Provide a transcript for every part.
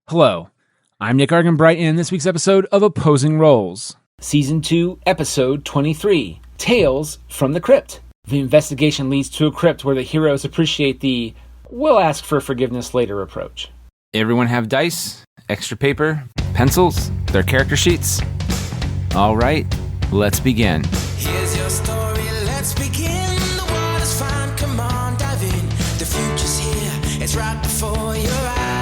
Hello, I'm Nick Arganbright, and in this week's episode of Opposing Roles, Season 2, Episode 23, Tales from the Crypt. The investigation leads to a crypt where the heroes appreciate the "we'll ask for forgiveness later" approach. Everyone have dice, extra paper, pencils, their character sheets? All right, let's begin. Here's your story, let's begin. The world is fine, come on, dive in. The future's here, it's right before your eyes.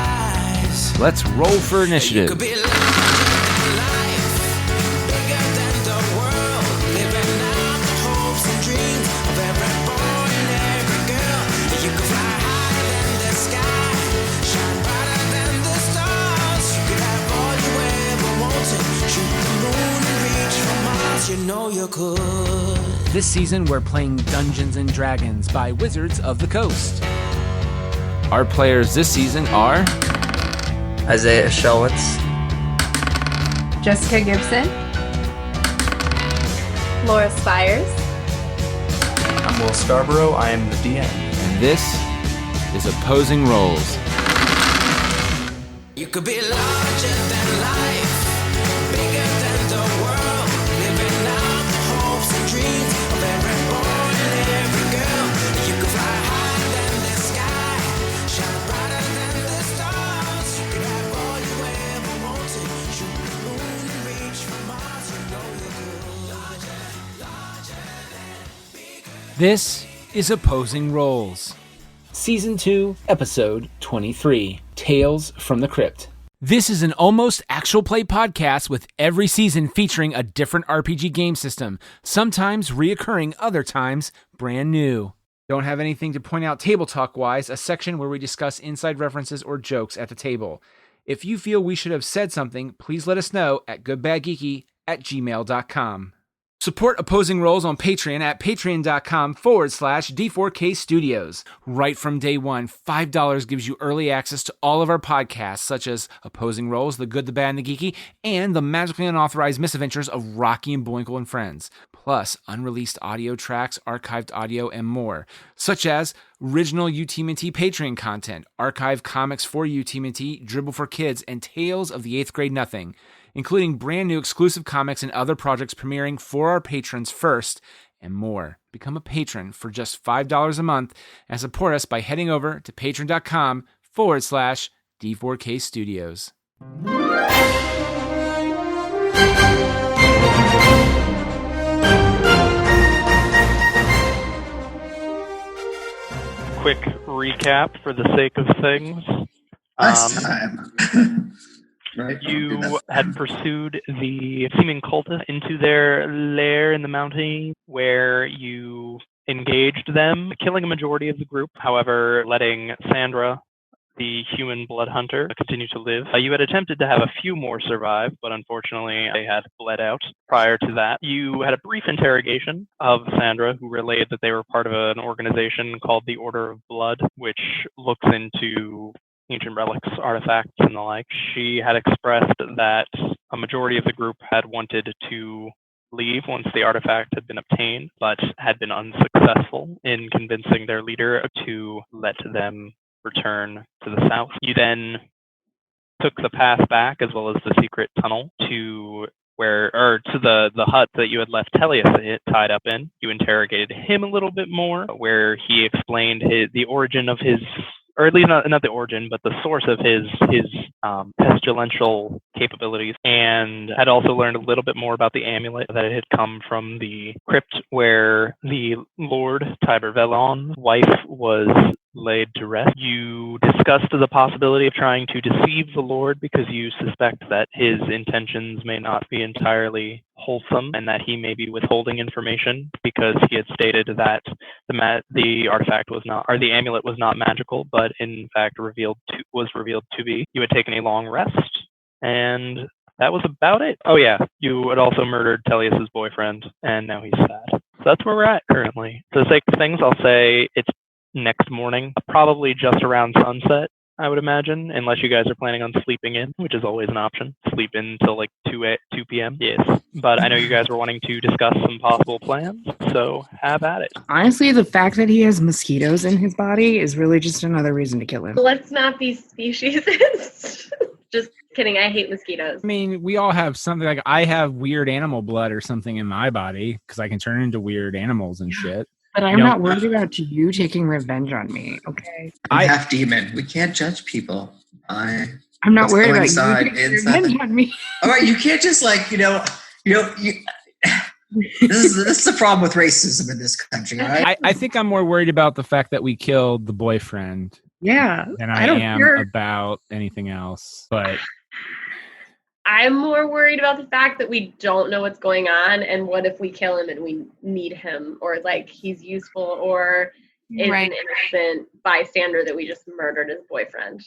Let's roll for initiative. You could be larger than life, bigger than the world, living out the hopes and dreams of every boy and every girl. You could fly higher than the sky, shine brighter than the stars. You could have all you ever wanted, shoot the moon and reach for Mars. You know you could. This season, we're playing Dungeons & Dragons by Wizards of the Coast. Our players this season are Isaiah Shellwitz, Jessica Gibson, Laura Spires. I'm Will Scarborough, I am the DM. And this is Opposing Roles. You could be larger than life, bigger than the world, living out the hopes and dreams of every boy and every girl. You could fly higher than the sky, shine brighter than the stars. You could have all you ever wanted, shoot the moon and reach for Mars. You know you could. Larger than bigger. This is Opposing Roles. Season 2, Episode 23, Tales from the Crypt. This is an almost actual play podcast with every season featuring a different RPG game system, sometimes reoccurring, other times brand new. Don't have anything to point out table talk-wise, a section where we discuss inside references or jokes at the table. If you feel we should have said something, please let us know at goodbadgeeky@gmail.com. Support Opposing Roles on Patreon at patreon.com/D4K Studios. Right from day one, $5 gives you early access to all of our podcasts, such as Opposing Roles, The Good, the Bad, and the Geeky, and the magically unauthorized misadventures of Rocky and Boinkle and Friends, plus unreleased audio tracks, archived audio, and more, such as original UTMT Patreon content, archived comics for UTMT, Dribble for Kids, and Tales of the 8th Grade Nothing, including brand new exclusive comics and other projects premiering for our patrons first, and more. Become a patron for just $5 a month and support us by heading over to patreon.com/D4K Studios. Quick recap for the sake of things. last time. Right? You had pursued the seeming cultists into their lair in the mountain, where you engaged them, killing a majority of the group, however, letting Sandra, the human blood hunter, continue to live. You had attempted to have a few more survive, but unfortunately they had bled out. Prior to that, you had a brief interrogation of Sandra, who relayed that they were part of an organization called the Order of Blood, which looks into ancient relics, artifacts, and the like. She had expressed that a majority of the group had wanted to leave once the artifact had been obtained, but had been unsuccessful in convincing their leader to let them return to the south. You then took the path back, as well as the secret tunnel, to the hut that you had left Tellius tied up in. You interrogated him a little bit more, where he explained the origin of his, or at least not the origin, but the source of his pestilential capabilities, and had also learned a little bit more about the amulet, that it had come from the crypt where the Lord Tiber Velon's wife was laid to rest. You discussed the possibility of trying to deceive the Lord because you suspect that his intentions may not be entirely wholesome, and that he may be withholding information because he had stated that the artifact was not, or the amulet was not magical, but in fact was revealed to be. You had taken a long rest, and that was about it. Oh yeah, you had also murdered Tellius's boyfriend, and now he's sad. So that's where we're at currently. For the sake of things, I'll say it's next morning, probably just around sunset, I would imagine, unless you guys are planning on sleeping in, which is always an option. Sleep in until like 2 p.m. Yes. But I know you guys were wanting to discuss some possible plans, so have at it. Honestly, the fact that he has mosquitoes in his body is really just another reason to kill him. Let's not be speciesist. Just kidding. I hate mosquitoes. I mean, we all have something. Like I have weird animal blood or something in my body because I can turn into weird animals and shit. But I'm not worried about you taking revenge on me, okay? I'm half demon. We can't judge people. I'm not worried about you taking revenge on me. All right, you can't just this is the problem with racism in this country, right? I think I'm more worried about the fact that we killed the boyfriend. Yeah. Than I am about anything else. But I'm more worried about the fact that we don't know what's going on, and what if we kill him and we need him, or like he's useful, or is an innocent bystander that we just murdered his boyfriend.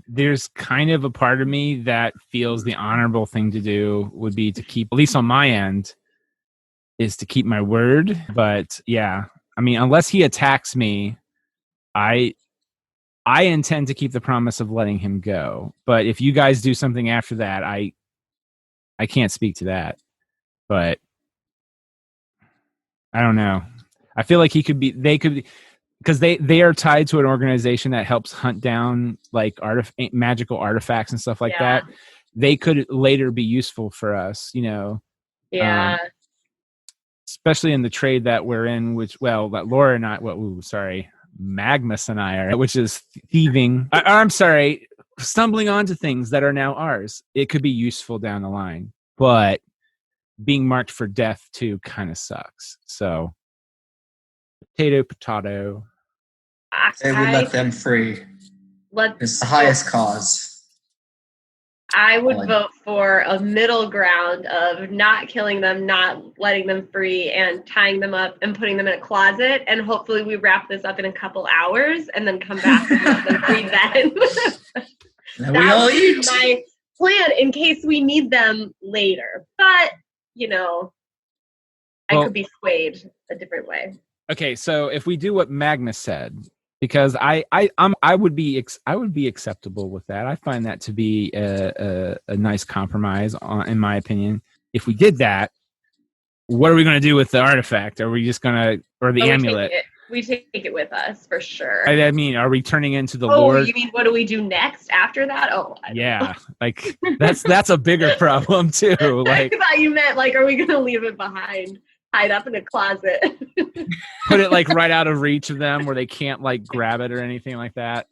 There's kind of a part of me that feels the honorable thing to do would be to keep, at least on my end, is to keep my word. But yeah, I mean, unless he attacks me, I intend to keep the promise of letting him go. But if you guys do something after that, I can't speak to that. But I don't know. I feel like they could be, because they are tied to an organization that helps hunt down like magical artifacts and stuff like that. They could later be useful for us, Yeah. Especially in the trade that we're in, that Laura and I, Magnus and I are, which is thieving. I'm sorry, stumbling onto things that are now ours. It could be useful down the line, but being marked for death too kind of sucks. So, potato. Say we let them free. It's the highest cause. I would vote for a middle ground of not killing them, not letting them free, and tying them up and putting them in a closet. And hopefully we wrap this up in a couple hours and then come back and let them free then. And we all eat. My plan in case we need them later. But, I could be swayed a different way. Okay, so if we do what Magnus said, because I would be acceptable with that. I find that to be a nice compromise, in my opinion. If we did that, what are we going to do with the artifact? Are we just going to, or the amulet? We take it with us for sure. I mean, are we turning into the Lord? Oh, you mean what do we do next after that? Oh, yeah, like that's a bigger problem too. Like, I thought you meant like, are we going to leave it behind? Tied up in a closet. Put it like right out of reach of them where they can't like grab it or anything like that.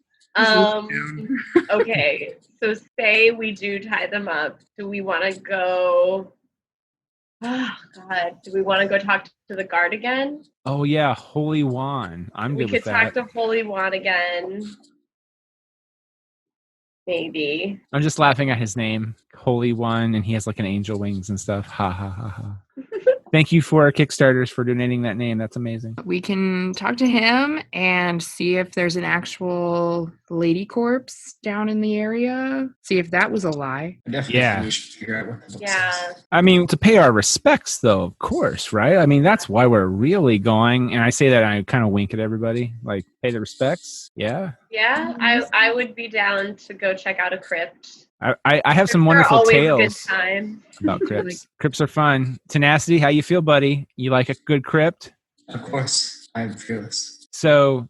Okay, so say we do tie them up. Do we want to go? Oh God, do we want to go talk to the guard again? Oh yeah, Holy Juan. I'm good with that. We could talk to Holy Juan again. Maybe. I'm just laughing at his name, Holy One, and he has like an angel wings and stuff. Ha ha ha ha. Thank you for our Kickstarters for donating that name. That's amazing. We can talk to him and see if there's an actual lady corpse down in the area. See if that was a lie. Definitely we should figure out what the book says. I mean, to pay our respects, though, of course, right? I mean, that's why we're really going. And I say that and I kind of wink at everybody, like, pay the respects. Yeah. Yeah, I would be down to go check out a crypt. I have some wonderful tales about crypts. Like, Crypts are fun. Tenacity, how you feel, buddy? You like a good crypt? Of course, I'm fearless. So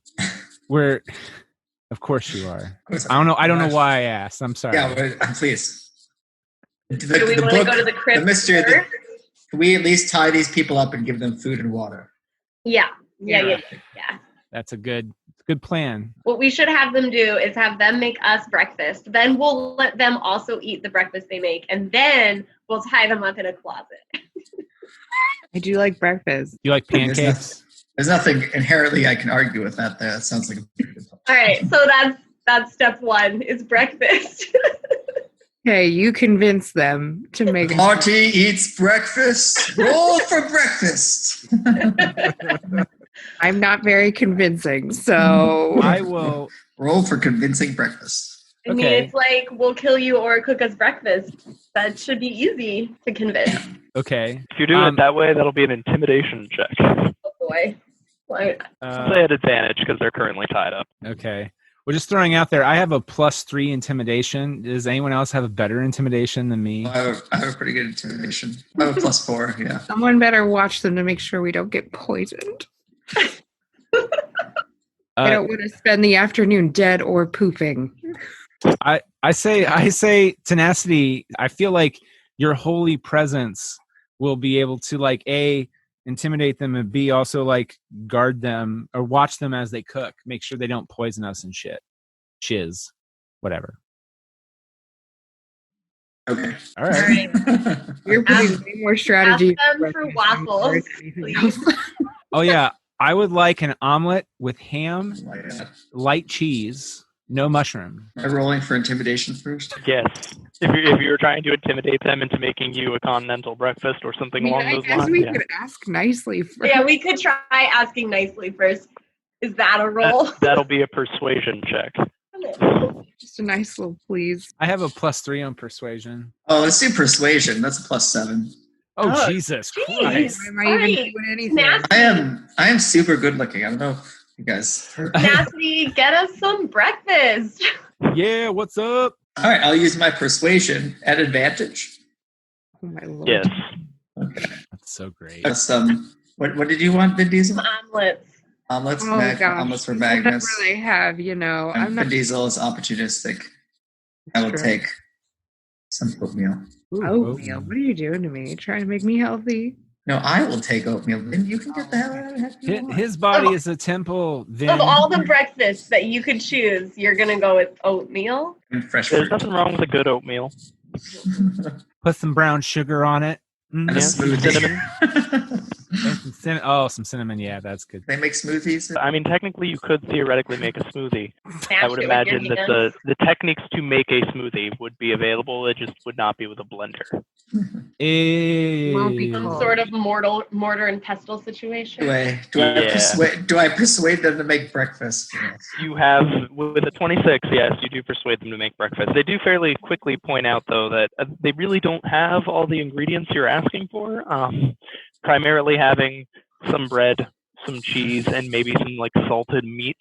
of course you are. I don't know why I asked. I'm sorry. Yeah, please. Do we want to go to the crypt? The mystery. Can we at least tie these people up and give them food and water? Yeah. That's a good plan. What we should have them do is have them make us breakfast. Then we'll let them also eat the breakfast they make, and then we'll tie them up in a closet. I do like breakfast. You like pancakes? There's nothing inherently I can argue with that. That sounds like a good plan. All right, so that's step one is breakfast. Hey, you convince them to make Marty eats breakfast. Roll for breakfast. I'm not very convincing, so I will roll for convincing breakfast. I mean, it's like, we'll kill you or cook us breakfast. That should be easy to convince. Okay. If you do it that way, that'll be an intimidation check. Oh boy. Say at advantage because they're currently tied up. Okay. Well, just throwing out there, I have a +3 intimidation. Does anyone else have a better intimidation than me? I have a pretty good intimidation. I have a +4, yeah. Someone better watch them to make sure we don't get poisoned. I don't want to spend the afternoon dead or pooping. I say, Tenacity, I feel like your holy presence will be able to, like, A, intimidate them, and B, also, like, guard them or watch them as they cook. Make sure they don't poison us and shit. Shiz. Whatever. Okay. All right. You're putting way more strategy. Ask them for waffles, please. Oh, yeah. I would like an omelet with ham, Oh my God. light cheese, no mushroom. Am I rolling for intimidation first? Yes. If you were trying to intimidate them into making you a continental breakfast or something along I those guess lines, we yeah. could ask nicely. For Yeah, we could try asking nicely first. Is that a roll? That'll be a persuasion check. just a nice little please. I have a +3 on persuasion. Oh, let's do persuasion. That's a +7. Oh, Jesus Jeez. Christ. Why am I even doing anything? I am super good looking. I don't know if you guys. Nasty, get us some breakfast. Yeah, what's up? All right, I'll use my persuasion at advantage. Oh my lord. Yes. Okay. That's so great. That's what did you want, Vin Diesel? Omelets. Omelets, Oh gosh. omelets for Magnus. Whatever they have, And I'm not. Vin Diesel is opportunistic. I will True. take some oatmeal. Oatmeal. What are you doing to me? Trying to make me healthy? No, I will take oatmeal. Vin, you can get the hell out of here. His body is a temple. Vin. Of all the breakfasts that you could choose, you're going to go with oatmeal? And fresh There's fruit. nothing wrong with a good oatmeal. Put some brown sugar on it. And a Yeah, smoothie. cinnamon. Some cinnamon. Yeah, that's good. They make smoothies. I mean, technically, you could theoretically make a smoothie. Smash I would it with your imagine that hands. the techniques to make a smoothie would be available. It just would not be with a blender. Won't be Ew. Some cool. sort of mortar and pestle situation. Do I persuade them to make breakfast? You have, with a 26, yes, you do persuade them to make breakfast. They do fairly quickly point out, though, that they really don't have all the ingredients you're asking for. Primarily having some bread, some cheese, and maybe some like salted meats.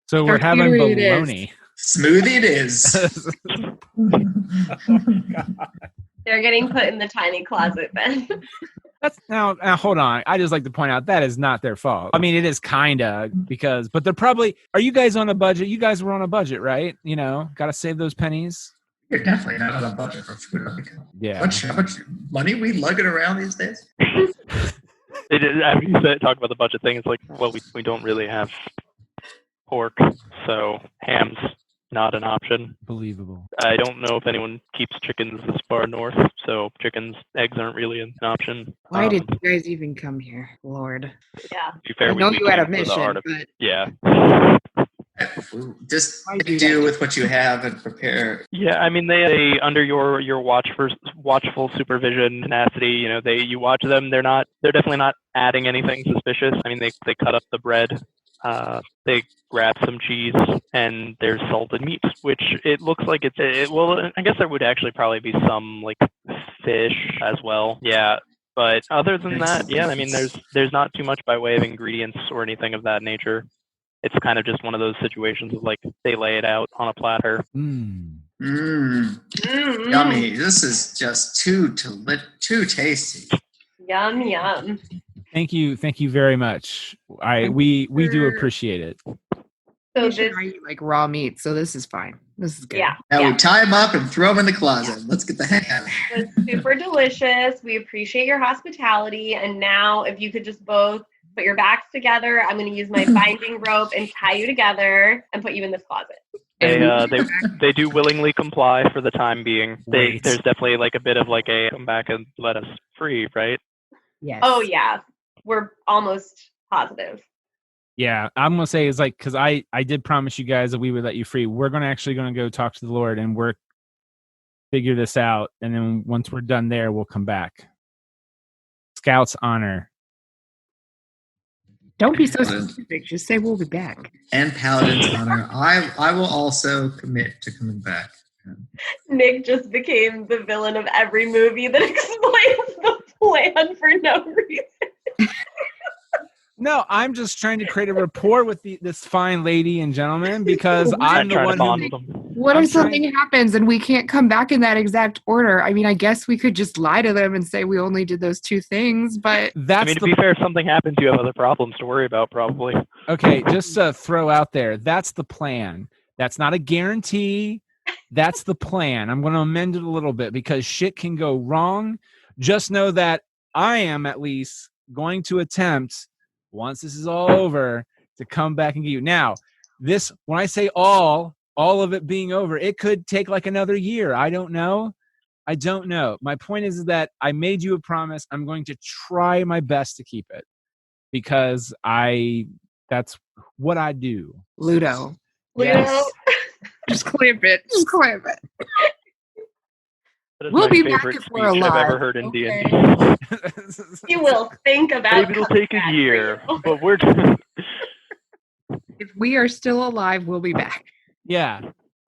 So we're having Charcuterie it is. bologna. Smoothie it is. They're getting put in the tiny closet then. That's now hold on. I just like to point out that is not their fault. I mean, it is kinda but they're probably. Are you guys on a budget? You guys were on a budget, right? You know, got to save those pennies. You're definitely not on a budget for food. Yeah. How much money we lugging around these days? After you talk about the budget thing, it's like, well, we don't really have pork, so ham's not an option. Believable. I don't know if anyone keeps chickens this far north, so chickens, eggs aren't really an option. Why did you guys even come here, Lord? Yeah. To be fair, I know we you had a came for the mission, art of- but Yeah. Just Why do do that? with what you have and prepare. Yeah, I mean, they under your watchful supervision, tenacity. You know, you watch them. They're definitely not adding anything suspicious. I mean, they cut up the bread. They grab some cheese and there's salted meat, which it looks like well, I guess there would actually probably be some like fish as well. Yeah. But other than that, yeah, I mean, there's not too much by way of ingredients or anything of that nature. It's kind of just one of those situations of like they lay it out on a platter. Mm. Yummy. This is just too tasty. Yum, yum. Thank you very much. We do appreciate it. So you should this, eat like raw meat, so this is fine. This is good. yeah, Now yeah. we tie them up and throw them in the closet. Let's get the heck out of here. It was super delicious. We appreciate your hospitality. And now, if you could just both put your backs together, I'm going to use my binding rope and tie you together and put you in this closet. They do willingly comply for the time being. Great. There's definitely like a bit of like a come back and let us free, right? Yes. Oh, yeah. We're almost positive. Yeah, I'm gonna say is like because I did promise you guys that we would let you free. We're gonna go talk to the Lord and figure this out, and then once we're done there, we'll come back. Scout's honor. Don't be so specific. Just say we'll be back. And Paladin's honor. I will also commit to coming back. Nick just became the villain of every movie that explains the plan for no reason. No, I'm just trying to create a rapport with this fine lady and gentleman because I'm the trying one to bond who. with them. What I'm if something happens and we can't come back in that exact order? I mean, I guess we could just lie to them and say we only did those two things, but That's I mean, to the be fair, if something happens, you have other problems to worry about, probably. okay. Just to throw out there, that's the plan. That's not a guarantee. That's the plan. I'm going to amend it a little bit because shit can go wrong. Just know that I am at least going to attempt, once this is all over, to come back and get you. Now, this, when I say all of it being over, it could take like another year. I don't know. My point is that I made you a promise. I'm going to try my best to keep it because that's what I do. Ludo. Yes. Just clamp it. Just clamp it. That is We'll my be back favorite if we're speech I've alive. ever heard in Okay. D&D. You will think about. Maybe it'll coming take a back for year, you. but we're. If we are still alive, we'll be back. Yeah,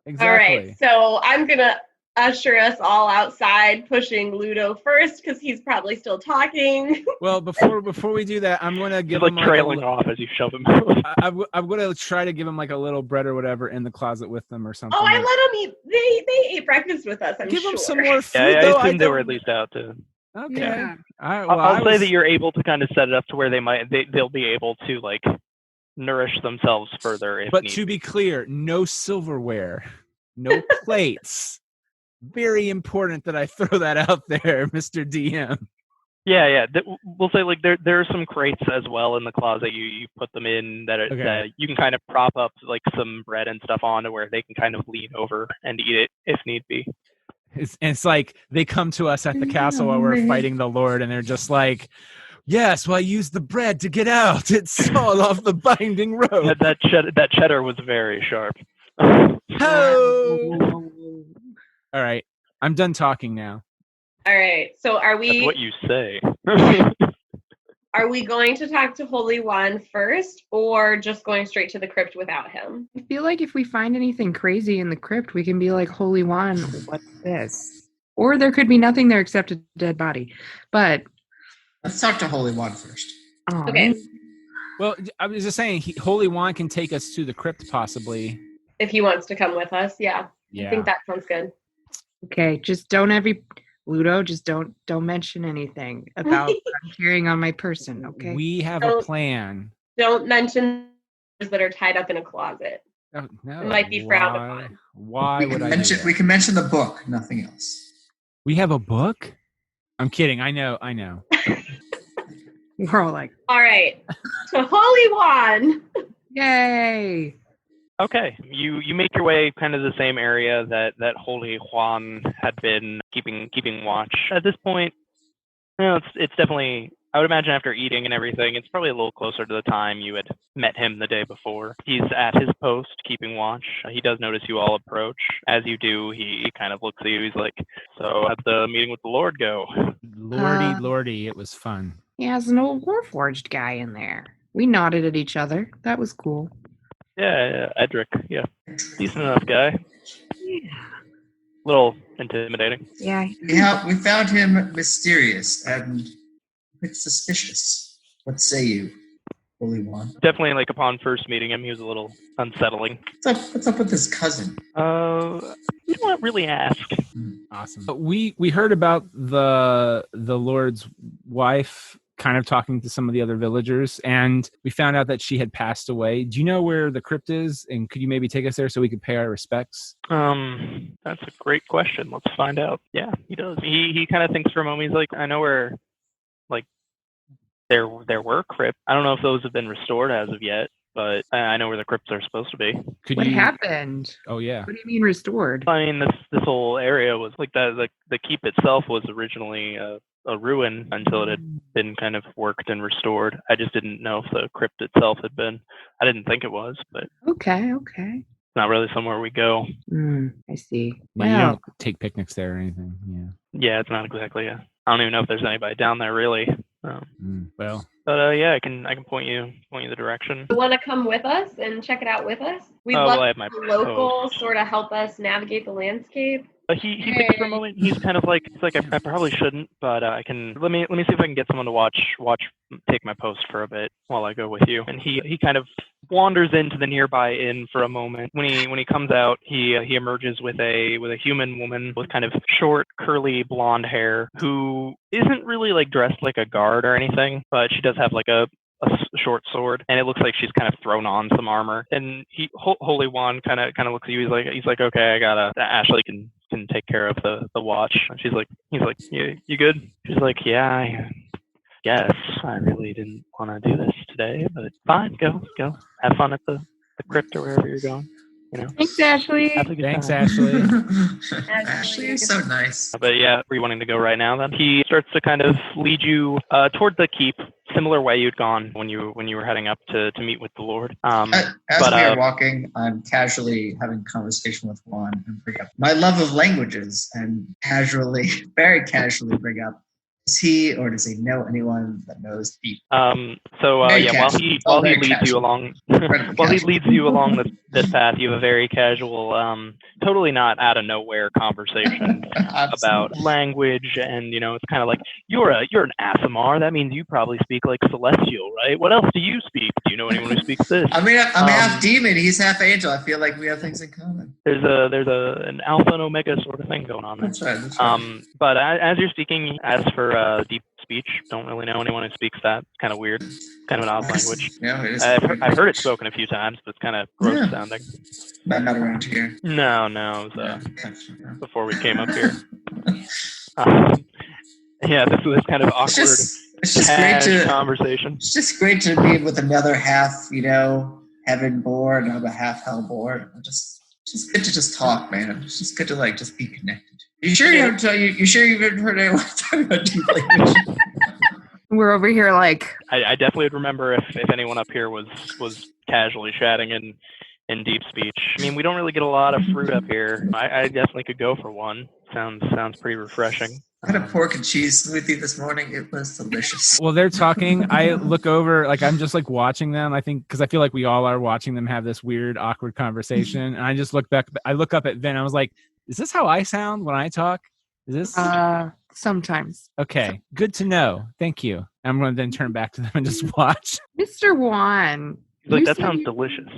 exactly. All right, so I'm gonna usher us all outside, pushing Ludo first because he's probably still talking. Well, before we do that, I'm going to give Just him like like trailing off as you shove him out. I'm going to try to give him like a little bread or whatever in the closet with them or something. Oh, I let them eat. They ate breakfast with us. I'm give sure. them some more food. Yeah, though. I assumed they were don't- at least out to. Okay. Yeah. All right. Well, I'll say that you're able to kind of set it up to where they'll be able to like nourish themselves further if But need to be clear, no silverware, no plates. Very important that I throw that out there, Mr. DM. Yeah. We'll say like there are some crates as well in the closet. You put them in that you can kind of prop up like some bread and stuff on to where they can kind of lean over and eat it if need be. It's like they come to us at the castle while we're fighting the Lord, and they're just like, yes, well, I used the bread to get out. It sawed off the binding rope. That cheddar was very sharp. Ho! All right. I'm done talking now. All right, so are That's we? what you say. Are we going to talk to Holy One first, or just going straight to the crypt without him? I feel like if we find anything crazy in the crypt, we can be like, Holy One, what's this? Or there could be nothing there except a dead body. But Let's talk to Holy One first. oh, Okay. Well, I was just saying, Holy Wand can take us to the crypt, possibly. If he wants to come with us, yeah. I think that sounds good. okay, just don't Ludo, just don't mention anything about what I'm carrying on my person, okay? We have a plan. Don't mention that are tied up in a closet. Oh, no. It might be frowned upon. Why would I do that? We can mention the book, nothing else. We have a book? I'm kidding. I know. We're all like, All right. To Holy One. yay! Okay, you make your way kind of the same area that Holy Juan had been keeping watch. At this point, it's definitely, I would imagine after eating and everything, it's probably a little closer to the time you had met him the day before. He's at his post keeping watch. He does notice you all approach. As you do, he kind of looks at you. He's like, "So how'd the meeting with the Lord go?" Lordy, it was fun. He has an old Warforged guy in there. We nodded at each other. That was cool. Yeah, Edric. Yeah, decent enough guy. Yeah. Little intimidating. Yeah. Yeah, we found him mysterious and a bit suspicious. What say you, Holy One? Definitely, like upon first meeting him, he was a little unsettling. What's up with this cousin? You don't really ask. Awesome. We heard about the Lord's wife kind of talking to some of the other villagers, and we found out that she had passed away. Do you know where the crypt is, and could you maybe take us there so we could pay our respects? That's a great question. Let's find out. Yeah, he does. He kind of thinks for a moment. He's like, I know where, like, there were crypts. I don't know if those have been restored as of yet, but I know where the crypts are supposed to be. What happened? Oh yeah. What do you mean restored? I mean, this whole area was like the keep itself was originally a ruin until it had been kind of worked and restored. I just didn't know if the crypt itself had been. I didn't think it was, but Okay. it's not really somewhere we go. I see. Yeah, you don't take picnics there or anything. Yeah, it's not exactly. I don't even know if there's anybody down there really. Well, but yeah, I can point you the direction. You want to come with us and check it out with us? We'd Oh, love well, I have my the locals sort of help us navigate the landscape. He thinks for a moment. He's kind of like, it's like I probably shouldn't, but I can. Let me see if I can get someone to watch, take my post for a bit while I go with you. And he kind of wanders into the nearby inn for a moment. When he comes out, he emerges with a human woman with kind of short, curly, blonde hair, who isn't really like dressed like a guard or anything, but she does have like a short sword, and it looks like she's kind of thrown on some armor. And Holy Wand kind of looks at you. He's like, okay, I gotta. Ashley can take care of the watch. And he's like, you good? She's like, yeah, I guess I really didn't want to do this today, but fine, go, have fun at the crypt or wherever you're going. You know. Thanks, Ashley. Have a good Thanks, time. Ashley. Ashley is so nice. But yeah, were you wanting to go right now? Then he starts to kind of lead you toward the keep, similar way you'd gone when you were heading up to meet with the Lord. As we are walking, I'm casually having a conversation with Juan and bring up my love of languages, and very casually bring up, does he or does he know anyone that knows deep? While he leads you along this path, you have a very casual, totally not out of nowhere conversation about language, and it's kind of like you're an Asimar. That means you probably speak like Celestial, right? What else do you speak? Do you know anyone who speaks this? I mean, I'm half demon. He's half angel. I feel like we have things in common. There's an alpha and omega sort of thing going on there. That's right. But as you're speaking, as for deep speech, don't really know anyone who speaks that. It's kind of weird, kind of an odd language. Yeah, it is. I've heard it spoken a few times, but it's kind of gross sounding. But not around here. No, it was before we came up here. This was kind of awkward. It's just great to conversation. It's just great to be with another half, heaven board, and I'm a half hell board. Just good to just talk, man. It's just good to just be connected. You sure you haven't heard anyone talk about deep language? We're over here like. I definitely would remember if anyone up here was casually chatting in deep speech. I mean, we don't really get a lot of fruit up here. I definitely could go for one. Sounds pretty refreshing. I had a pork and cheese smoothie this morning. It was delicious. Well, they're talking. I look over, I'm just watching them. I think because I feel like we all are watching them have this weird, awkward conversation. And I just look back. I look up at Vin. I was like, "Is this how I sound when I talk? Is this?" Sometimes. Okay, good to know. Thank you. I'm going to then turn back to them and just watch. Mr. Juan. That sounds delicious.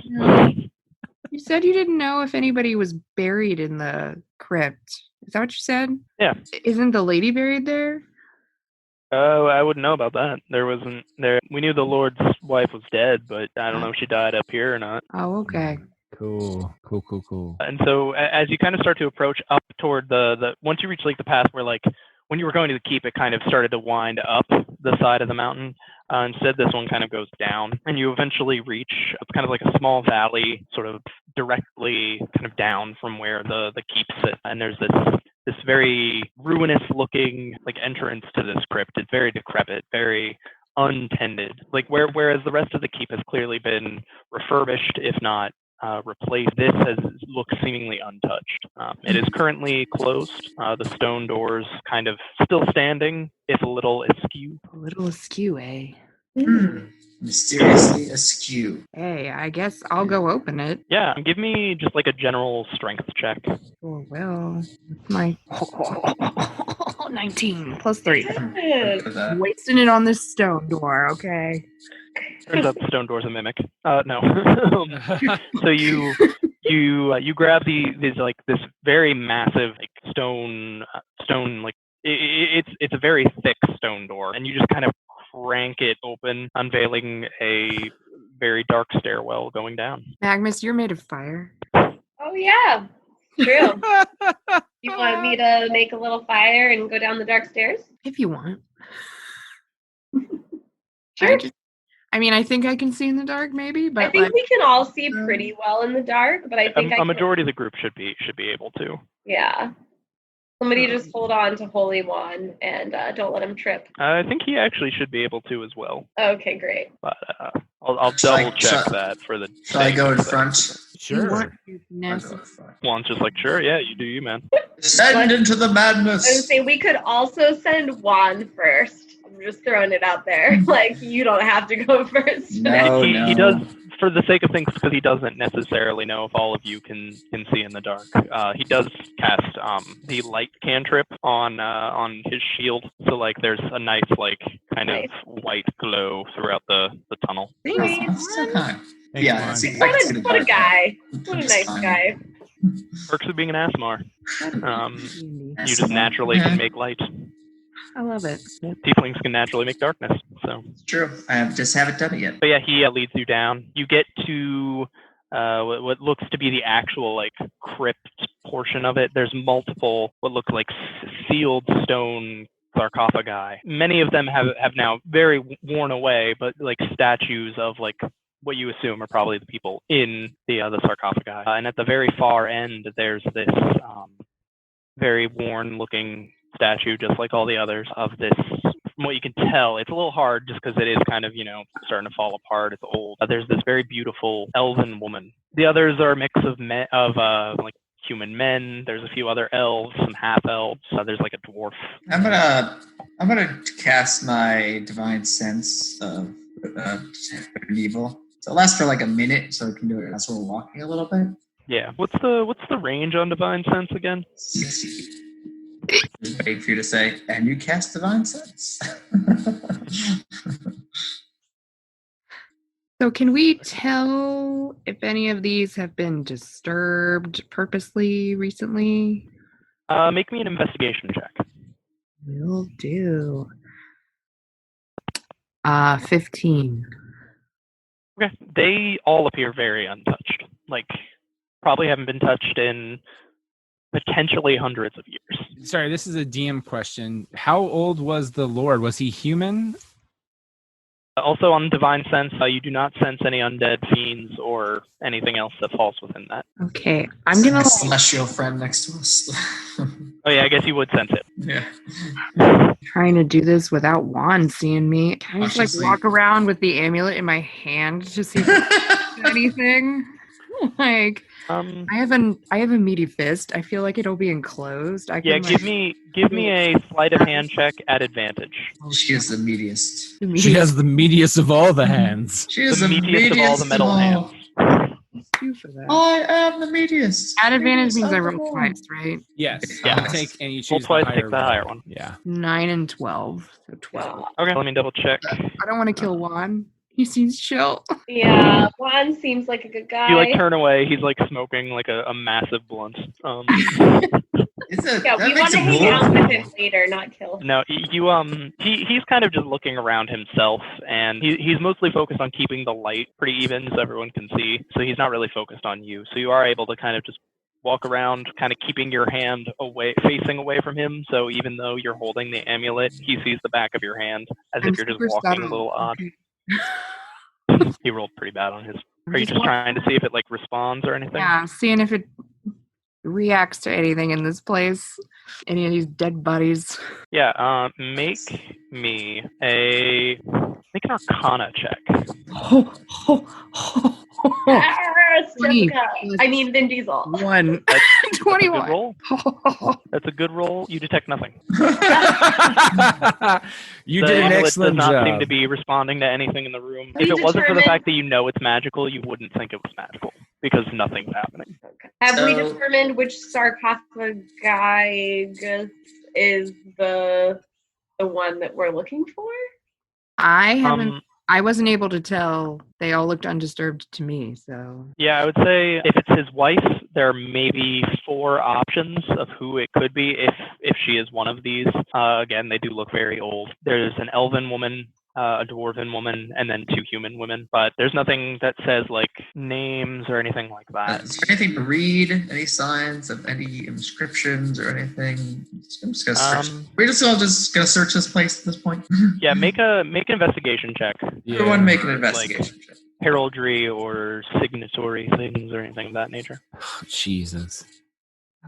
You said you didn't know if anybody was buried in the crypt. Is that what you said? Yeah. Isn't the lady buried there? Oh, I wouldn't know about that. There wasn't there. We knew the Lord's wife was dead, but I don't know if she died up here or not. Oh, okay. Cool. And so as you kind of start to approach up toward the once you reach the path where when you were going to the keep, it kind of started to wind up the side of the mountain. Instead, this one kind of goes down, and you eventually reach kind of like a small valley, sort of directly kind of down from where the keep sits. And there's this very ruinous-looking entrance to this crypt. It's very decrepit, very untended. Whereas the rest of the keep has clearly been refurbished, if not replaced, this looks seemingly untouched. It is currently closed. The stone doors kind of still standing, if a little askew. A little askew, eh? Mysteriously askew. Hey, I guess I'll go open it. Yeah, give me just a general strength check. Oh, well, my 19 plus 3. Wasting it on this stone door, okay? Turns out the stone door's a mimic. No. So you grab this very massive stone it's a very thick stone door, and you just kind of crank it open, unveiling a very dark stairwell going down. Magnus, you're made of fire. Oh yeah, true. You want me to make a little fire and go down the dark stairs? If you want. Sure. I think I can see in the dark, maybe, but I think we can all see pretty well in the dark. But I think a majority of the group should be able to. Yeah. Somebody just hold on to Holy Wand and don't let him trip. I think he actually should be able to as well. Okay, great. But I'll double check that for the. Shall I go in front? Sure. Juan's just sure, yeah, you do you, man. Descend into the madness. I would say we could also send Juan first. I'm just throwing it out there. You don't have to go first. No. He does, for the sake of things, because he doesn't necessarily know if all of you can see in the dark. He does cast the light cantrip on his shield, so there's a nice kind of white glow throughout the tunnel. That's so kind. Thanks, Yeah, Juan. What a guy. What a nice guy. Perks of being an Asmar. You just naturally can make light. I love it. Tieflings can naturally make darkness. So It's true. I just haven't done it yet. But yeah, he leads you down. You get to what looks to be the actual like crypt portion of it. There's multiple what look like sealed stone sarcophagi. Many of them have now very worn away, but like statues of like what you assume are probably the people in the sarcophagi. And at the very far end, there's this very worn looking statue, just like all the others, of this. From what you can tell, it's a little hard just because it is kind of, starting to fall apart. It's old. There's this very beautiful elven woman. The others are a mix of like human men. There's a few other elves, some half elves. There's like a dwarf. I'm gonna cast my divine sense of good and evil. So it lasts for like a minute, so I can do it as we're walking a little bit. Yeah. What's the range on divine sense again? 60. Wait for you to say, and you cast divine sense. So can we tell if any of these have been disturbed purposely recently? Make me an investigation check. Will do. 15. Okay. They all appear very untouched. Like, probably haven't been touched in potentially hundreds of years. Sorry, this is a DM question. How old was the Lord? Was he human? Also, on divine sense, you do not sense any undead fiends or anything else that falls within that. Okay, I'm gonna My celestial friend next to us. Oh yeah, I guess you would sense it. Yeah. trying to do this without Juan seeing me. Can I just like Cautiously. walk around with the amulet in my hand to see if I see anything? Like, I have a meaty fist. I feel like it'll be enclosed. I can, Yeah, give me a sleight of hand check at advantage. She is the meatiest. She has the meatiest of all the hands. She is The meatiest of all the metal hands. for that. I am the meatiest. At advantage means I Meatiest of roll all. twice, right? Yes. Yeah. You take and you choose Roll twice, the take the higher one. Yeah. 9 and 12. So 12. Okay, let me double check. I don't want to kill Juan. He seems chill. Yeah, Juan seems like a good guy. You like turn away. He's like smoking like a massive blunt. Yeah, we want to hang out with him later, not kill him. No, he's kind of just looking around himself, and he's mostly focused on keeping the light pretty even so everyone can see. So he's not really focused on you. So you are able to kind of just walk around, kind of keeping your hand away, facing away from him. So even though you're holding the amulet, he sees the back of your hand as if you're just super walking subtle. a little odd. Okay. He rolled pretty bad on his. Are you just trying to see if it like responds or anything? Yeah, seeing if it reacts to anything in this place. Any of these dead bodies. Yeah, make me an Arcana check. Twenty. Jessica. I mean Vin Diesel. 1. That's a good 21. roll. That's a good roll. You detect nothing. You The did an amulet excellent does not job. seem to be responding to anything in the room. We If it wasn't for the determined- fact that you know it's magical, you wouldn't think it was magical because nothing's happening. Have we So- determined which sarcophagus is the one that we're looking for? I haven't. Um, I wasn't able to tell. They all looked undisturbed to me. So Yeah, I would say if it's his wife, there may be 4 options of who it could be if she is one of these. Again, they do look very old. There's an elven woman, a dwarven woman, and then 2 human women. But there's nothing that says like names or anything like that. Is there anything to read? Any signs of any inscriptions or anything? I'm just gonna search. We're just all just gonna search this place at this point. Yeah, make an investigation check. Yeah. Everyone make an investigation check. Heraldry or signatory things or anything of that nature. Jesus.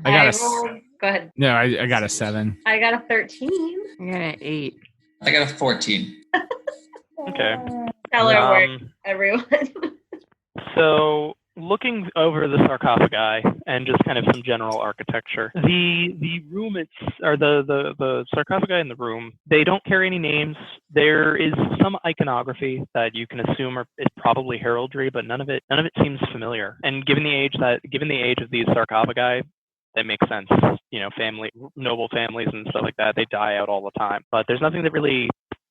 I got a rolled- Go ahead. no. I got a 7. I got a 13. I got an 8. I got a 14. Okay. Stellar work, Um, everyone. So looking over the sarcophagi and just kind of some general architecture, the room the sarcophagi in the room, they don't carry any names. There is some iconography that you can assume is probably heraldry, but none of it seems familiar. And given the age of these sarcophagi, that makes sense. Noble families and stuff like that, they die out all the time. But there's nothing that really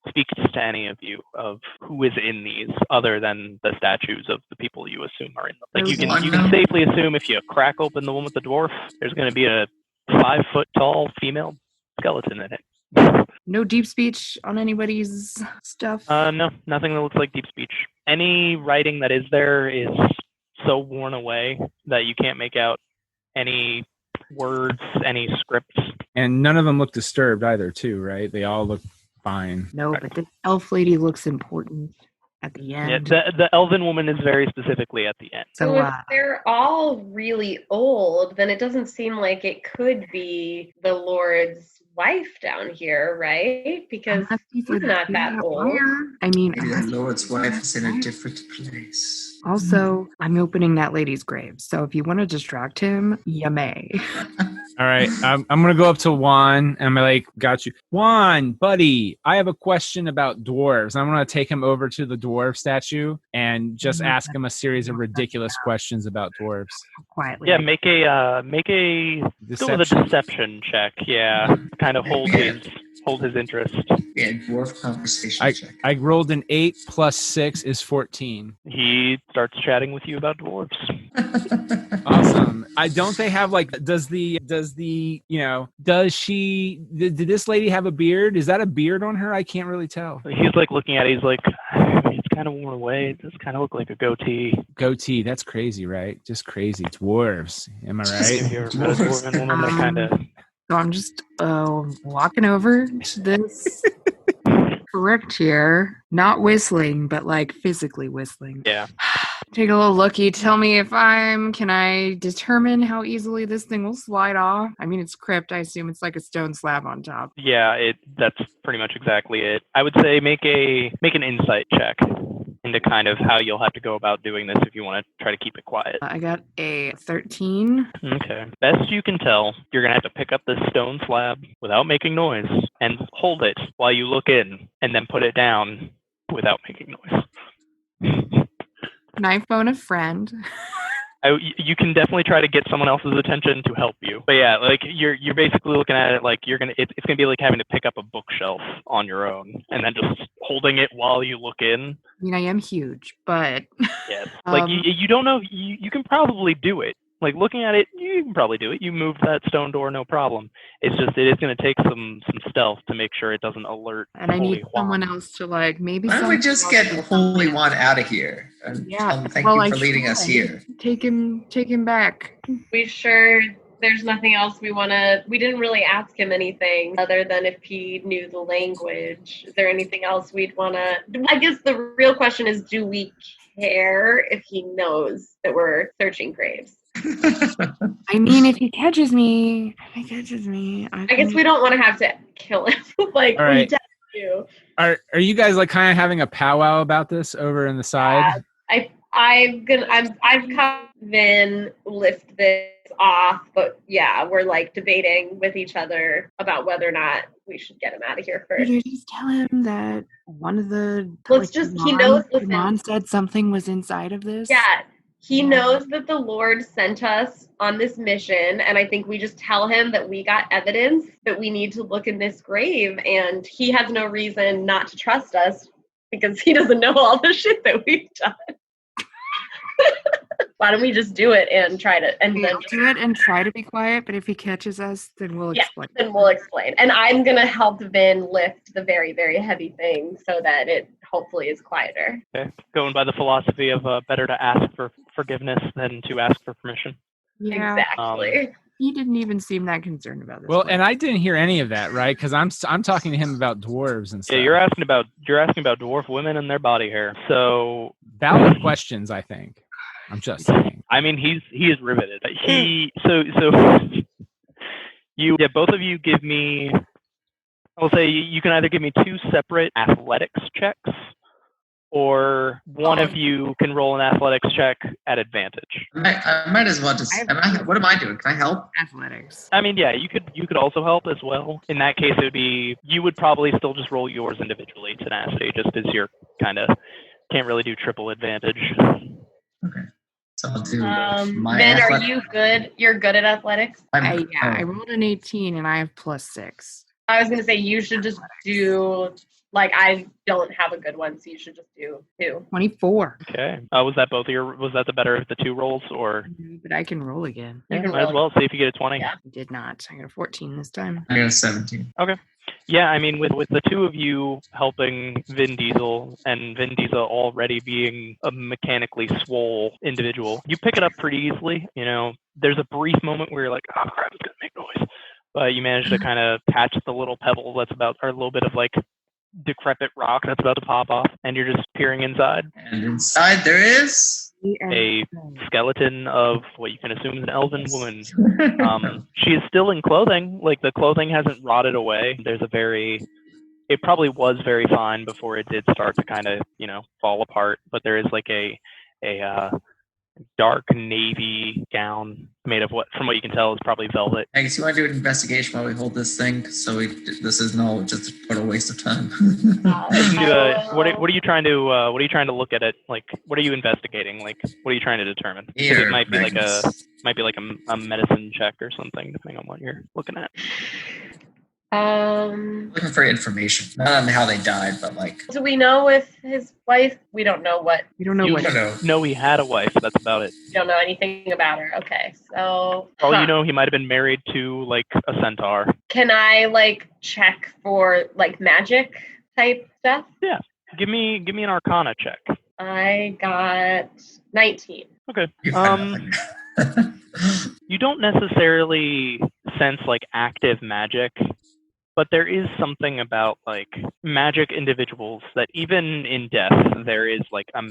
speaks to any of you of who is in these other than the statues of the people you assume are in them. Like you can safely assume if you crack open the one with the dwarf, there's going to be a 5 foot tall female skeleton in it. No deep speech on anybody's stuff. No, nothing that looks like deep speech. Any writing that is there is so worn away that you can't make out any words, any scripts. And none of them look disturbed either, too, right? They all look fine. No, but the elf lady looks important at the end. Yeah, the elven woman is very specifically at the end. So if they're all really old, then it doesn't seem like it could be the Lord's wife down here, right? Because we're not that old. I mean, Maybe the Lord's wife is in a different place. Also, I'm opening that lady's grave, so if you want to distract him, you may. All right, I'm going to go up to Juan, and I'm like, got you. Juan, buddy, I have a question about dwarves. I'm going to take him over to the dwarf statue and just ask him a series of ridiculous questions about dwarves. Quietly. Yeah, make a go with a deception check. Yeah, kind of hold his interest. Yeah, dwarf conversation check. I rolled an 8 plus 6 is 14. He starts chatting with you about dwarves. Awesome. Don't they have like, did this lady have a beard? Is that a beard on her? I can't really tell. He's like looking at it. He's like, it's kind of worn away. It does kind of look like a goatee. Goatee. That's crazy, right? Just crazy. Dwarves. Am I right? If you're a dwarven woman, they kind of... So I'm just walking over to this Crypt here, not whistling, but like physically whistling. Yeah. Take a little looky. Tell me can I determine how easily this thing will slide off? I mean, it's Crypt. I assume it's like a stone slab on top. Yeah, that's pretty much exactly it. I would say make an insight check into kind of how you'll have to go about doing this if you want to try to keep it quiet. I got a 13. Okay. Best you can tell, you're going to have to pick up this stone slab without making noise and hold it while you look in and then put it down without making noise. Can I phone a friend? You can definitely try to get someone else's attention to help you. But yeah, like you're basically looking at it like it's gonna be like having to pick up a bookshelf on your own and then just holding it while you look in. I mean, I am huge, but yes, like you don't know. You can probably do it. Like looking at it, you can probably do it. You move that stone door, no problem. It's just it is going to take some stealth to make sure it doesn't alert. And I need someone else to like maybe. Why don't we just get Holy One out of here? And tell him thank you for leading us here. Take him back. We sure there's nothing else we didn't really ask him anything other than if he knew the language. Is there anything else we'd want to? I guess the real question is, do we care if he knows that we're searching graves? I mean, if he catches me, I guess we don't want to have to kill him. Like, all right. We do. Are you guys like kind of having a powwow about this over in the side? I've come in, lift this off, but yeah, we're like debating with each other about whether or not we should get him out of here first. Did you just tell him that one of the he knows. Mom said something was inside of this? Yeah. He knows that the Lord sent us on this mission, and I think we just tell him that we got evidence that we need to look in this grave, and he has no reason not to trust us because he doesn't know all the shit that we've done. Why don't we just do it and try to do it and try to be quiet, but if he catches us, then we'll explain. Then we'll explain. And I'm gonna help Vin lift the very, very heavy thing so that it hopefully is quieter. Okay. Going by the philosophy of better to ask for forgiveness than to ask for permission. Yeah, exactly. He didn't even seem that concerned about this. Well, and I didn't hear any of that, right? Because I'm talking to him about dwarves and stuff. Yeah, you're asking about dwarf women and their body hair. So valid questions, I think. I'm just saying. I mean, he is riveted. Both of you give me. I'll say you can either give me 2 separate athletics checks, or one of you can roll an athletics check at advantage. I might as well just. What am I doing? Can I help? Athletics. I mean, yeah, you could also help as well. In that case, it would be you would probably still just roll yours individually, tenacity, just as you're kind of can't really do triple advantage. Okay. So I'll do my Ben, are you good? You're good at athletics? I rolled an 18 and I have +6. I was going to say you should just do, like, I don't have a good one, so you should just do 2. 24. Okay. Was that the better of the 2 rolls, or? But I can roll again. Yeah, might as well see if you get a 20. Yeah. I did not. I got a 14 this time. I got a 17. Okay. Yeah, I mean, with the two of you helping Vin Diesel and Vin Diesel already being a mechanically swole individual, you pick it up pretty easily. You know, there's a brief moment where you're like, oh crap, it's gonna make noise, but you manage to kind of catch the little pebble that's about, or a little bit of like decrepit rock that's about to pop off, and you're just peering inside. And inside there is A skeleton of what you can assume is an elven woman. She is still in clothing. Like, the clothing hasn't rotted away. It probably was very fine before it did start to kind of, fall apart. But there is like a dark navy gown made of from what you can tell is probably velvet. I guess you want to do an investigation while we hold this thing, so this isn't all just a total waste of time. What are you trying to look at it? Like, what are you investigating? Like, what are you trying to determine? Because it might be like a medicine check or something, depending on what you're looking at. Looking for information, not on how they died, but like. Do we know if his wife? We don't know what. We don't know what. No, he had a wife. That's about it. You don't know anything about her. Okay, so. You know, he might have been married to like a centaur. Can I like check for like magic type stuff? Yeah. Give me an Arcana check. I got 19. Okay. You don't necessarily sense like active magic, but there is something about like magic individuals that even in death, there is like a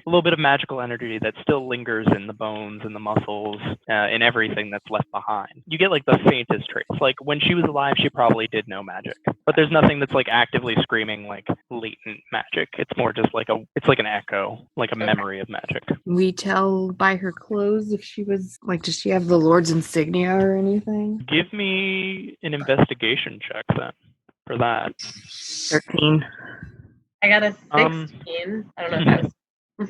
little bit of magical energy that still lingers in the bones and the muscles, in everything that's left behind. You get like the faintest trace. Like when she was alive, she probably did know magic, but there's nothing that's like actively screaming like latent magic. It's more just like it's like an echo, like a memory of magic. We tell by her clothes if she was like, does she have the Lord's insignia or anything? Give me an investigation check then for that. 13. I got a 16. I don't know if that was.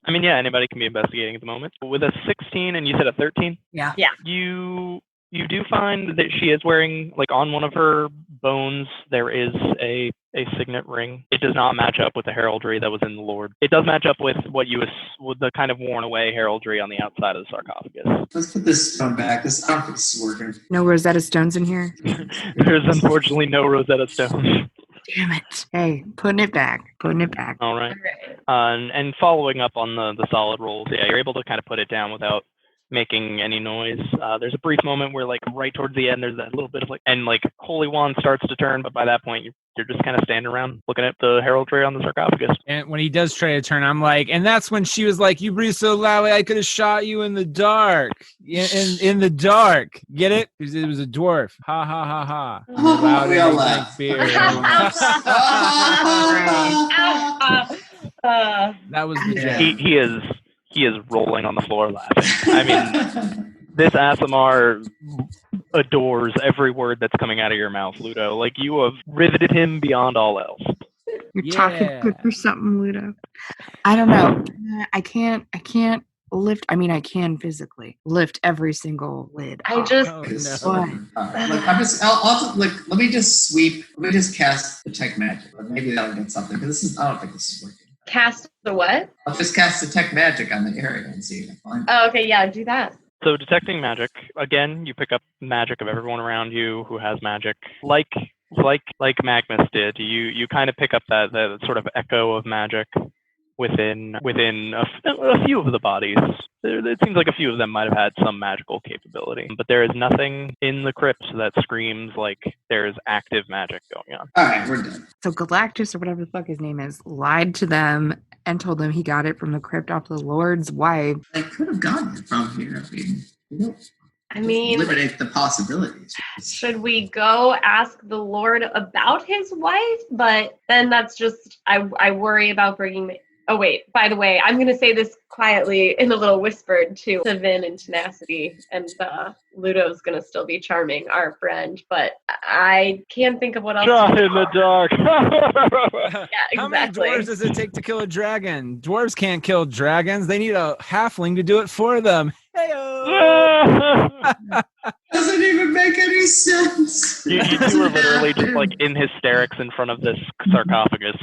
I mean, yeah, anybody can be investigating at the moment. With a 16 and you said a 13? Yeah. You do find that she is wearing, like, on one of her bones, there is a signet ring. It does not match up with the heraldry that was in the Lord. It does match up with with the kind of worn away heraldry on the outside of the sarcophagus. Let's put this stone back. I don't think this is working. No Rosetta Stones in here? There's unfortunately no Rosetta Stones. Damn it. Hey, putting it back. All right. And following up on the solid rolls, yeah, you're able to kind of put it down without making any noise. There's a brief moment where, like, right towards the end, there's that little bit of Holy Wand starts to turn, but by that point, you're just kind of standing around looking at the heraldry on the sarcophagus. And when he does try to turn, I'm like, and that's when she was like, "You breathe so loudly, I could have shot you in the dark." In the dark, get it? Because it was a dwarf. Ha ha ha ha. Loud We all and laugh. beer. That was the jam. He is rolling on the floor laughing. I mean, this Asimar adores every word that's coming out of your mouth, Ludo. Like, you have riveted him beyond all else. You're talking good for something, Ludo. I don't know. I can't lift. I mean, I can physically lift every single lid. I just. What? Let me just sweep. Let me just cast Detect Magic. Maybe that'll get something. Because I don't think this is working. Cast the what? I'll just cast Detect Magic on the area and see if I find it. Oh, okay, yeah, do that. So detecting magic, again, you pick up magic of everyone around you who has magic. Like Magnus did, you kind of pick up that sort of echo of magic within a few of the bodies. It seems like a few of them might have had some magical capability, but there is nothing in the crypt that screams like there is active magic going on. All right, we're done. So Galactus, or whatever the fuck his name is, lied to them and told them he got it from the crypt off the Lord's wife. I could have gotten it from here. I mean, eliminate the possibilities. Should we go ask the Lord about his wife? But then that's just, I worry about bringing. Oh, wait, by the way, I'm going to say this quietly in a little whispered to Vin and Tenacity, and Ludo's going to still be charming, our friend, but I can't think of what else. Shot in the dark. Yeah, exactly. How many dwarves does it take to kill a dragon? Dwarves can't kill dragons. They need a halfling to do it for them. Hey-o! Doesn't even make any sense. You two were literally just like in hysterics in front of this sarcophagus.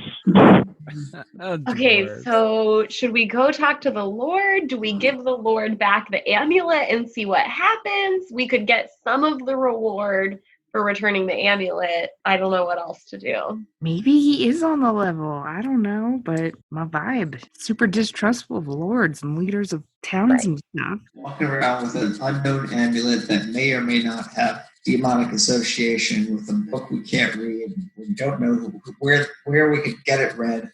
Okay, so should we go talk to the Lord? Do we give the Lord back the amulet and see what happens? We could get some of the reward for returning the amulet, I don't know what else to do. Maybe he is on the level. I don't know, but my vibe. Super distrustful of lords and leaders of towns and stuff. Walking around with an unknown amulet that may or may not have demonic association with a book we can't read. We don't know where we could get it read.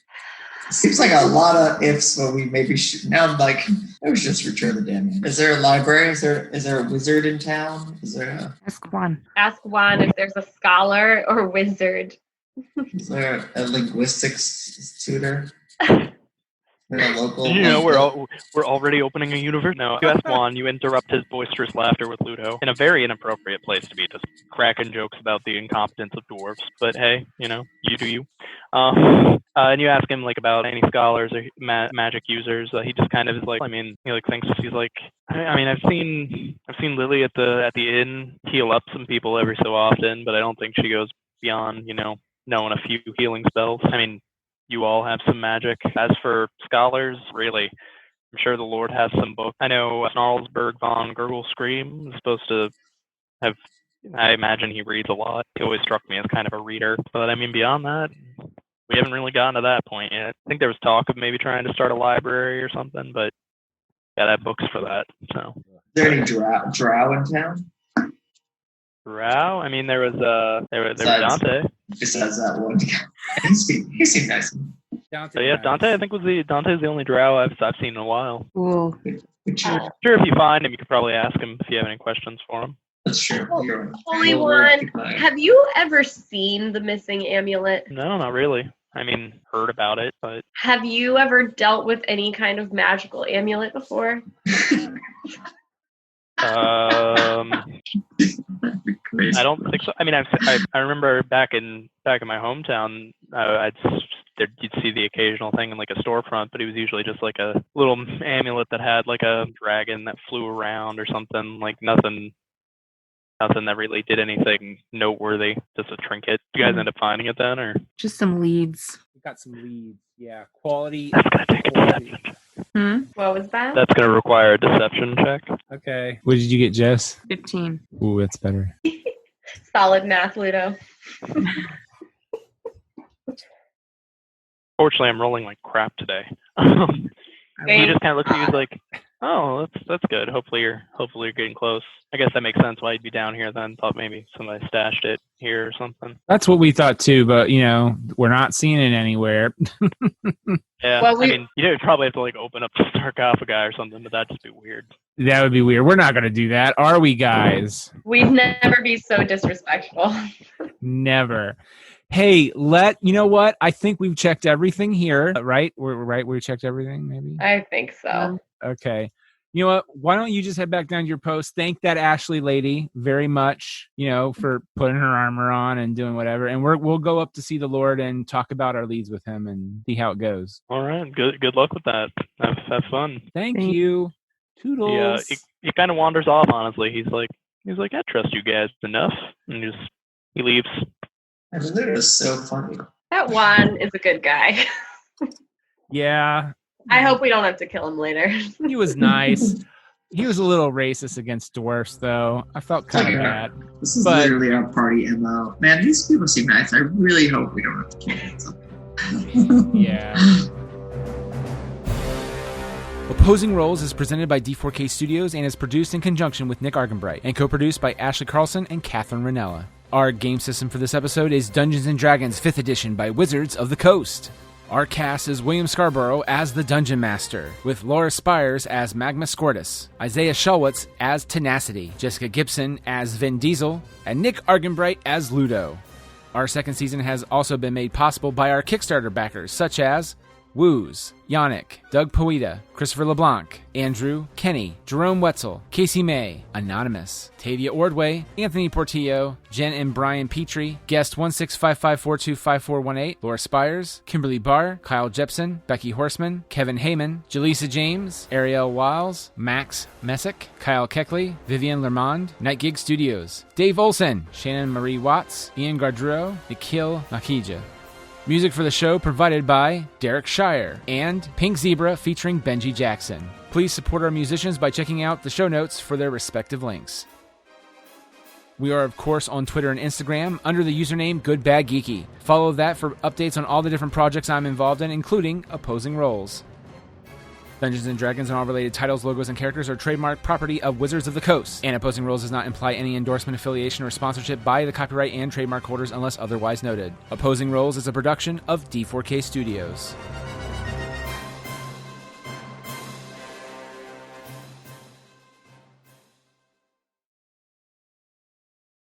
It seems like a lot of ifs, but we maybe should. Now I'm like, I was just return the damn amulet. Is there a library? Is there a wizard in town? Is there Ask Juan. Ask Juan if there's a scholar or wizard. is there a linguistics tutor? In a local. You know, we're already opening a universe. No, you ask Juan, you interrupt his boisterous laughter with Ludo in a very inappropriate place to be, just cracking jokes about the incompetence of dwarves. But hey, you know, you do you. And you ask him like about any scholars or magic users. He just kind of is like, I mean, he like thinks he's like, I mean, I've seen Lily at the inn heal up some people every so often, but I don't think she goes beyond, you know, knowing a few healing spells. I mean, you all have some magic. As for scholars, really, I'm sure the Lord has some books. I know Snarlsberg von Gurgle Scream is supposed to have, I imagine he reads a lot. He always struck me as kind of a reader. But I mean, beyond that, we haven't really gotten to that point yet. I think there was talk of maybe trying to start a library or something, but yeah, that book's for that. So. Is there any drow in town? Drow? I mean, there was Dante. Besides that one, he seemed nice. So yeah, Dante's the only drow I've seen in a while. Cool. Sure, if you find him, you could probably ask him if you have any questions for him. That's true. Holy One, have you ever seen the missing amulet? No, not really. I mean, heard about it, but have you ever dealt with any kind of magical amulet before? I don't think so. I mean, I remember back in my hometown, you'd see the occasional thing in like a storefront, but it was usually just like a little amulet that had like a dragon that flew around or something. Like nothing that really did anything noteworthy. Just a trinket. You guys end up finding it then, or just some leads? We got some leads. Yeah, quality. That's gonna take a deception check. What was that? That's gonna require a deception check. Okay. What did you get, Jess? 15. Ooh, that's better. Solid math, Ludo. Fortunately, I'm rolling like crap today. He just kind of looks at you he's like, "Oh, that's good. Hopefully you're getting close." I guess that makes sense why you'd be down here then. Thought maybe somebody stashed it here or something. That's what we thought too, but you know, we're not seeing it anywhere. Yeah, well, I mean, you would probably have to like open up the sarcophagi or something, but that'd just be weird. That would be weird. We're not going to do that, are we, guys? We'd never be so disrespectful. Never. Hey, you know what? I think we've checked everything here, right? We're right. We checked everything, maybe. I think so. Okay. You know what? Why don't you just head back down to your post? Thank that Ashley lady very much, you know, for putting her armor on and doing whatever. And we'll go up to see the Lord and talk about our leads with him and see how it goes. All right. Good luck with that. Have fun. Thank you. Toodles. Yeah, he kind of wanders off. Honestly, he's like, I trust you guys enough, and he leaves. And Ludo's so funny. That Juan is a good guy. Yeah. I hope we don't have to kill him later. He was nice. He was a little racist against dwarfs, though. I felt kind of bad. This is literally our party MO. Man, these people seem nice. I really hope we don't have to kill them. Yeah. Opposing Roles is presented by D4K Studios and is produced in conjunction with Nick Argenbright and co-produced by Ashley Carlson and Catherine Ranella. Our game system for this episode is Dungeons & Dragons 5th Edition by Wizards of the Coast. Our cast is William Scarborough as the Dungeon Master, with Laura Spires as Magma Scortus, Isaiah Shulwitz as Tenacity, Jessica Gibson as Vin Diesel, and Nick Argenbright as Ludo. Our second season has also been made possible by our Kickstarter backers, such as Woos, Yannick, Doug Poeta, Christopher LeBlanc, Andrew, Kenny, Jerome Wetzel, Casey May, Anonymous, Tavia Ordway, Anthony Portillo, Jen and Brian Petrie, Guest 16555425418, Laura Spires, Kimberly Barr, Kyle Jepson, Becky Horseman, Kevin Heyman, Jaleesa James, Ariel Wiles, Max Messick, Kyle Keckley, Vivian Lermond, Night Gig Studios, Dave Olson, Shannon Marie Watts, Ian Gardreau, Nikhil Makija. Music for the show provided by Derek Shire and Pink Zebra featuring Benji Jackson. Please support our musicians by checking out the show notes for their respective links. We are, of course, on Twitter and Instagram under the username GoodBadGeeky. Follow that for updates on all the different projects I'm involved in, including Opposing Roles. Dungeons & Dragons and all related titles, logos, and characters are trademark property of Wizards of the Coast, and Opposing Roles does not imply any endorsement, affiliation, or sponsorship by the copyright and trademark holders unless otherwise noted. Opposing Roles is a production of D4K Studios.